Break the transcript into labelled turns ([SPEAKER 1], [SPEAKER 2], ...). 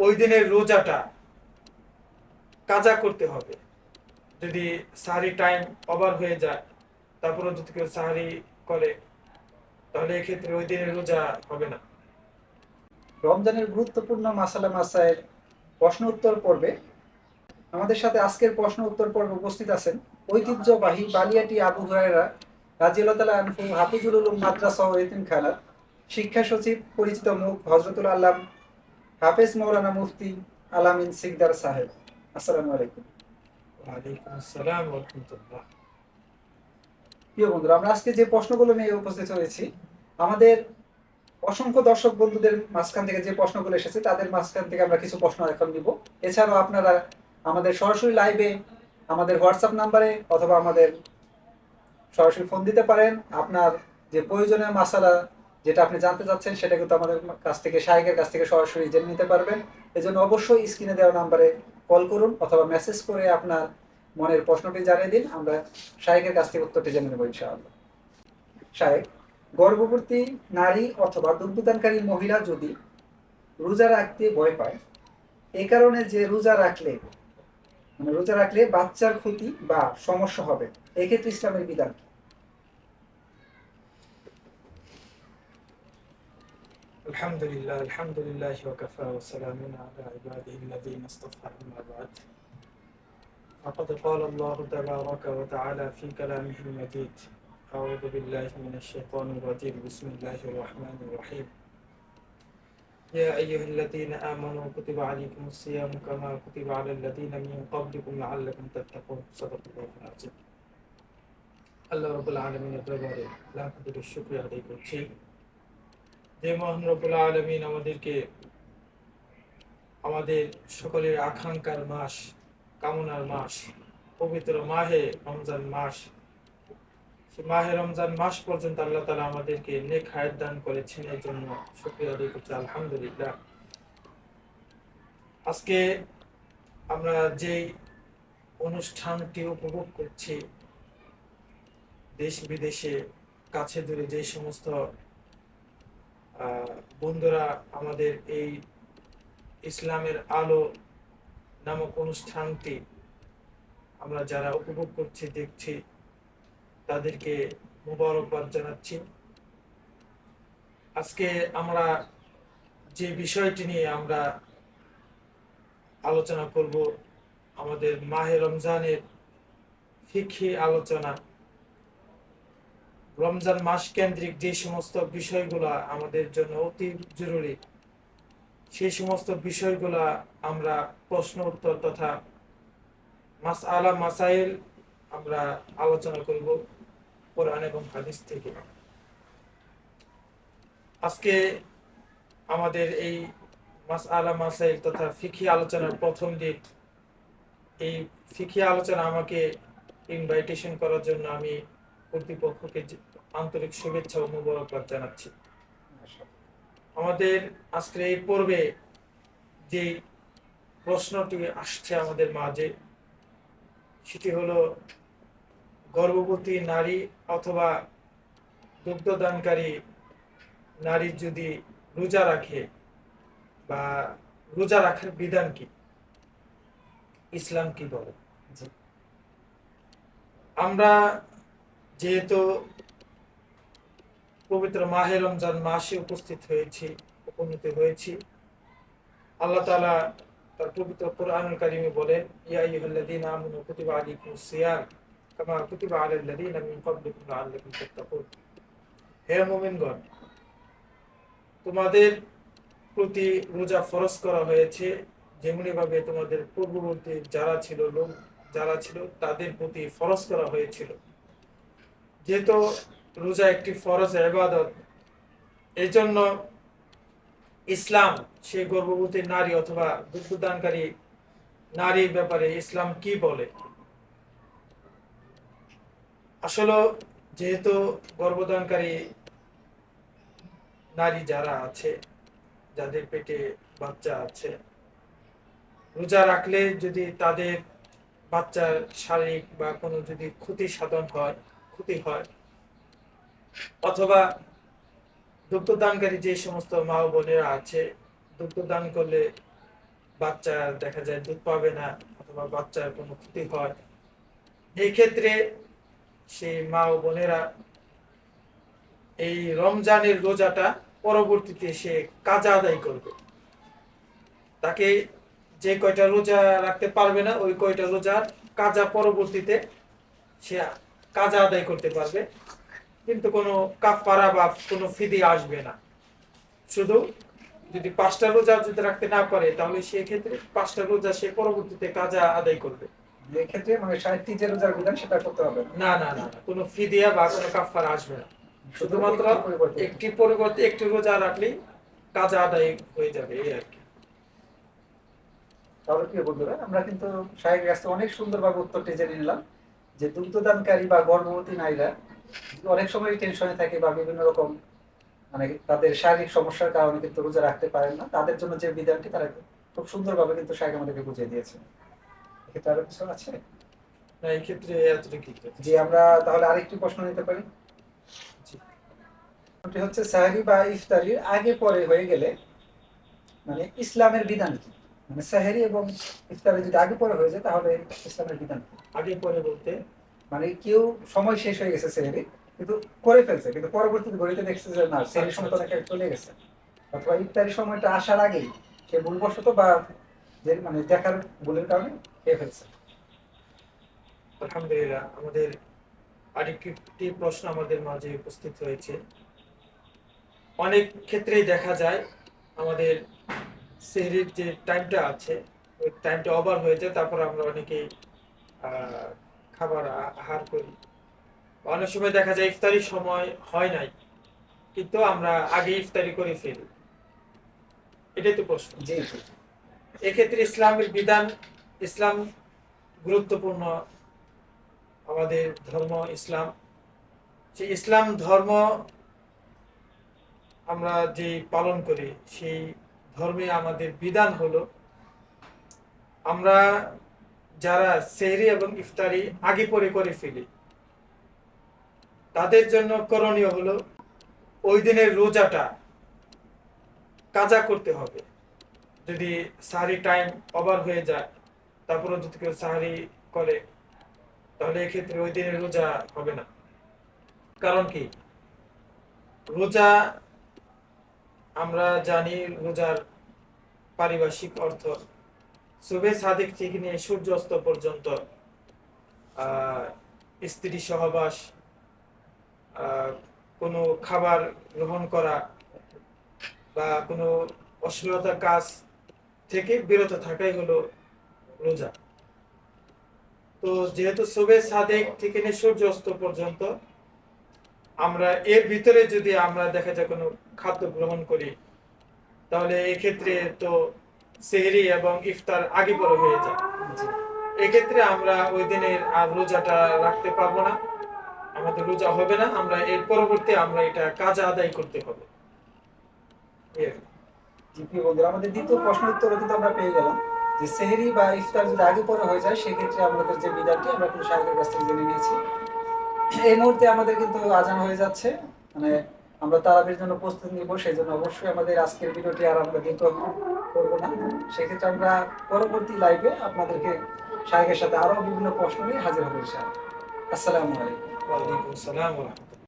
[SPEAKER 1] ওই দিনের রোজাটা কাজা করতে হবে। যদি সাহারি টাইম ওভার হয়ে যায়, তারপরে যদি কেউ সাহারি করে, তাহলে এক্ষেত্রে ওই দিনের রোজা হবে না।
[SPEAKER 2] রমজানের গুরুত্বপূর্ণ মাসালা মাসায়ের প্রশ্ন উত্তর পর্বে আমাদের সাথে আজকের প্রশ্ন উত্তর পর্বে উপস্থিত আছেন ঐতিহ্যবাহী বালিয়াটি আবু হুরায়রা রাদিয়াল্লাহু তাআলা আনহু হাফিজুল উলুম মাদ্রাসা ও এতিমখানার শিক্ষা সচিব পরিচিত মুখ হযরতুল আল্লাম হাফেজ মাওলানা মুফতি আলামিন সিকদার সাহেব। আসসালামু আলাইকুম।
[SPEAKER 1] ওয়ালাইকুম আসসালাম ওয়া রাহমাতুল্লাহ।
[SPEAKER 2] প্রিয় বন্ধুরা, আমরা আজকে যে প্রশ্নগুলো নিয়ে উপস্থিত হয়েছি, আমাদের অসংখ্য দর্শক বন্ধুদের মাঝখান থেকে যে প্রশ্নগুলো এসেছে তাদের মাঝখান থেকে আমরা কিছু প্রশ্ন এখন নিব। এছাড়াও আপনারা আমাদের সরাসরি লাইভে আমাদের হোয়াটসঅ্যাপ নাম্বারে অথবা আমাদের সরাসরি ফোন দিতে পারেন। আপনার যে প্রয়োজনীয় মাসালা যেটা আপনি জানতে চাচ্ছেন সেটা কিন্তু আমাদের কাছ থেকে শায়েখের কাছ থেকে সরাসরি জেনে নিতে পারবেন। এজন্য অবশ্যই স্ক্রিনে দেওয়া নাম্বারে কল করুন অথবা মেসেজ করে আপনার মনের প্রশ্নটি জানিয়ে দিন, আমরা শায়েখের কাছ থেকে উত্তরটি জেনে নেব ইনশাআল্লাহ। শায়েখ, গর্ভবতী নারী অথবা দুগ্ধদানকারী মহিলা যদি রোজা রাখতে ভয় পায়, এই কারণে যে রোজা রাখলে বাচ্চার ক্ষতি বা সমস্যা হবে, এক্ষেত্রে ইসলামের বিধান কি?
[SPEAKER 1] আলহামদুলিল্লাহ, আলহামদুলিল্লাহ ওয়া কাফা ওয়া সালামুন আলা ইবাদিহিল্লাযীনা ইসতাফা, আম্মা বা'দ। ফাকাদ ক্বালা আল্লাহু তাবারাকা ওয়া তাআলা ফী কালামিহিল মাজিদ। আউযু বিল্লাহি মিনাশ শাইতানির রাজীম। বিসমিল্লাহির রাহমানির রাহিম। ইয়া আইয়ুহাল্লাযীনা আমানু কুতিবা আলাইকুমুস সিয়ামু কামা কুতিবা আলাল লাযীনা মিন ক্বাবলিকুম লাআল্লাকুম তাত্তাকুন। সাদাকাল্লাহুল আযীম। আল্লাহ রাব্বুল আলামিনের দরবারে লাখ কোটি শুকরিয়া আদায় করছি যে মহান রব্বুল আলামিন আমাদেরকে আমাদের সকলের আকাঙ্ক্ষার মাস, কামনার মাস, পবিত্র মাহে রমজান মাস, সেই মাহে রমজান মাস পর্যন্ত আল্লাহ তাআলা আমাদেরকে নেক হায়াত দান করেছেন। এই জন্য শুকরিয়া আদায় করছি, আলহামদুলিল্লাহ। আজকে আমরা যে অনুষ্ঠানটি উপভোগ করছি, দেশ বিদেশে কাছে দূরে যে সমস্ত বন্ধুরা আমাদের এই ইসলামের আলো নামক অনুষ্ঠানটি আমরা যারা উপভোগ করছি, দেখছি, তাদেরকে মোবারকবাদ জানাচ্ছি। আজকে আমরা যে বিষয়টি নিয়ে আমরা আলোচনা করব, আমাদের মাহে রমজানের ফিকহি আলোচনা। রমজান মাস কেন্দ্রিক যে সমস্ত বিষয়গুলা আমাদের জন্য অতি জরুরি, সেই সমস্ত বিষয়গুলা আমরা প্রশ্ন উত্তর তথা মাসআলা মাসাইল আমরা আলোচনা করব কোরআন এবং হাদিস থেকে। আজকে আমাদের এই মাসআলা মাসাইল তথা ফিকহি আলোচনার প্রথম দিন। এই ফিকহি আলোচনা আমাকে ইনভাইটেশন করার জন্য আমি কর্তৃপক্ষকে আন্তরিক শুভেচ্ছা ও মোবারকবাদ জানাচ্ছি। আমাদের আজকের এই পর্বে যে প্রশ্নটি আসছে আমাদের মাঝে, সেটি হলো গর্ভবতী নারী অথবা দুগ্ধদানকারী নারী যদি রোজা রাখে, বা রোজা রাখার বিধান কি, ইসলাম কি বলে।
[SPEAKER 2] জি।
[SPEAKER 1] আমরা যেহেতু পবিত্র মাহে রমজান মাসে উপনীত হয়েছি, আল্লাহ তাআলা তার পবিত্র কোরআনুল কারীমে বলেন, ইয়া আইয়ুহাল্লাযীনা আমানু কুতিবা আলাইকুমুস সিয়াম কামা কুতিবা আলাল লাযীনা মিন ক্বাবলিকুম লাআল্লাকুম তাত্তাকুন। হে মুমিনগণ, তোমাদের প্রতি রোজা ফরজ করা হয়েছে যেমনি ভাবে তোমাদের পূর্ববর্তী যারা ছিল তাদের প্রতি ফরজ করা হয়েছিল। যেহেতু রোজা একটি ফরজ ইবাদত, এই জন্য ইসলাম সেই গর্ভবতী নারী অথবা দুগ্ধদানকারী নারীর ব্যাপারে ইসলাম কি বলে। আসলে যেহেতু গর্ভদানকারী নারী যারা আছে, যাদের পেটে বাচ্চা আছে, রোজা রাখলে যদি তাদের বাচ্চার শারীরিক বা কোনো যদি ক্ষতি হয়, অথবা দুগ্ধদানকারী যে সমস্ত মা ও বোনেরা আছে, দুগ্ধদান করলে বাচ্চা দেখা যায় দুধ পাবে না অথবা বাচ্চার কোনো ক্ষতি হয়, এই ক্ষেত্রে সেই মা ও বোনেরা এই রমজানের রোজাটা পরবর্তীতে সে কাজা আদায় করবে। তাকে যে কয়টা রোজা রাখতে পারবে না ওই কয়টা রোজার কাজা পরবর্তীতে সে কাজা আদায় করতে পারবে, কিন্তু কোনো কাফারা বা কোনো ফিদিয়া আসবে না। শুধু যদি 5টা রোজা যদি রাখতে না পারে তাহলে সেক্ষেত্রে 5টা রোজা সে পরবর্তীতে কাজা আদায় করবে।
[SPEAKER 2] এক্ষেত্রে মানে 60টি যে রোজার বিধান সেটা করতে হবে না।
[SPEAKER 1] না না না না, কোনো ফিদিয়া বা কোনো কাফারা আসবে না, শুধুমাত্র একটি পরিবর্তে একটি রোজা রাখলেই কাজা আদায় হয়ে যাবে, এই আর কি।
[SPEAKER 2] তাহলে প্রিয় বন্ধুরা, আমরা কিন্তু শাহের কাছে অনেক সুন্দরভাবে উত্তরটি জেনে নিলাম যে দুগ্ধদানকারী বা গর্ভবতী নারীরা অনেক সময় টেনশনে থাকে বা বিভিন্ন রকম মানে তাদের শারীরিক সমস্যার কারণে কিন্তু রোজা রাখতে পারেন না, তাদের জন্য যে বিধানটি তারা খুব সুন্দরভাবে কিন্তু শাহের আমাদেরকে বুঝিয়ে দিয়েছে। এক্ষেত্রে আরো কিছু আছে?
[SPEAKER 1] না, এই ক্ষেত্রে এতটুকু।
[SPEAKER 2] জি, আমরা তাহলে আরেকটি প্রশ্ন নিতে পারি।
[SPEAKER 1] জি।
[SPEAKER 2] প্রশ্নটি হচ্ছে সাহরি বা ইফতারির আগে পরে হয়ে গেলে মানে ইসলামের বিধান কি? মানে সাহরি এবং ইফতারি যদি আগে পরে হয়ে যায় তাহলে ইসলামের বিধান কি?
[SPEAKER 1] আগে পরে বলতে
[SPEAKER 2] মানে কেউ সময় শেষ হয়ে গেছে সেহরি কিন্তু করে ফেলছে, কিন্তু পরবর্তীতে ঘড়িতে দেখছে যে না সেহরির সময় তো অনেক আগে চলে গেছে, অথবা ইফতারির সময়টা আসার আগেই সে ভুলবশত বা যে মানে দেখার ভুলের কারণে খেয়ে ফেলছে।
[SPEAKER 1] আলহামদুলিল্লাহ, আমাদের আরেকটি প্রশ্ন আমাদের মাঝে উপস্থিত হয়েছে। অনেক ক্ষেত্রেই দেখা যায় আমাদের সেহরির যে টাইমটা আছে ওই টাইমটা ওভার হয়ে যায়, তারপর আমরা অনেকেই খাবার আহার করি। অনেক সময় দেখা যায় ইফতারির সময় হয় নাই কিন্তু আমরা আগে ইফতারি করে ফেলি, এটাই তো প্রশ্ন।
[SPEAKER 2] জি।
[SPEAKER 1] এক্ষেত্রে ইসলামের বিধান, ইসলাম গুরুত্বপূর্ণ, আমাদের ধর্ম ইসলাম, সেই ইসলাম ধর্ম আমরা যে পালন করি সেই ধর্মে আমাদের বিধান হলো আমরা যারা সেহরি এবং ইফতারি আগে পরে করে ফেলি তাদের জন্য করণীয় হলো ওই দিনের রোজাটা কাজা করতে হবে। যদি সাহারি টাইম ওভার হয়ে যায় তারপরে যদি কেউ সাহারি করে তাহলে এক্ষেত্রে ওই দিনের রোজা হবে না। কারণ কি, রোজা আমরা জানি রোজার পারিভাষিক অর্থ সুবে সাদিক থেকে নিয়ে সূর্য অস্ত পর্যন্ত স্ত্রী সহবাস, কোনো খাবার গ্রহণ করা বা কোনো অশ্লীলতার কাজ থেকে বিরত থাকাই হলো রোজা। তো যেহেতু সুবে সাদেক থেকে নিয়ে সূর্য অস্ত পর্যন্ত আমরা এর ভিতরে যদি আমরা দেখা যায় কোনো খাদ্য গ্রহণ করি তাহলে এক্ষেত্রে তো সেহরি এবং ইফতার আগে পরে হয়ে যায়। এক্ষেত্রে আমরা ওই দিনের আর রোজাটা রাখতে পারবো না, আমাদের রোজা হবে না, আমরা এর পরবর্তী আমরা এটা কাজা আদায় করতে হবে।
[SPEAKER 2] জি প্রিয় বন্ধুরা, আমাদের দ্বিতীয় প্রশ্নের উত্তর কিন্তু আমরা পেয়ে গেলাম যে সেহরি বা ইফতার যদি আগে পরে হয়ে যায় সেক্ষেত্রে আমাদের যে বিধানটি আমরা কিন্তু শাহেদের কাছ থেকে জেনে নিয়েছি। এই মুহূর্তে আমাদের কিন্তু আজান হয়ে যাচ্ছে, মানে আমরা তারাবির জন্য প্রস্তুতি নিব, সেই জন্য অবশ্যই আমাদের আজকের ভিডিওটি আর আমরা দীর্ঘ করবো না। সেক্ষেত্রে আমরা পরবর্তী লাইভে আপনাদেরকে শাহেদের সাথে আরো বিভিন্ন প্রশ্ন নিয়ে হাজির হবো ইনশাআল্লাহ। আসসালামু আলাইকুম।
[SPEAKER 1] ওয়ালাইকুম আসসালাম।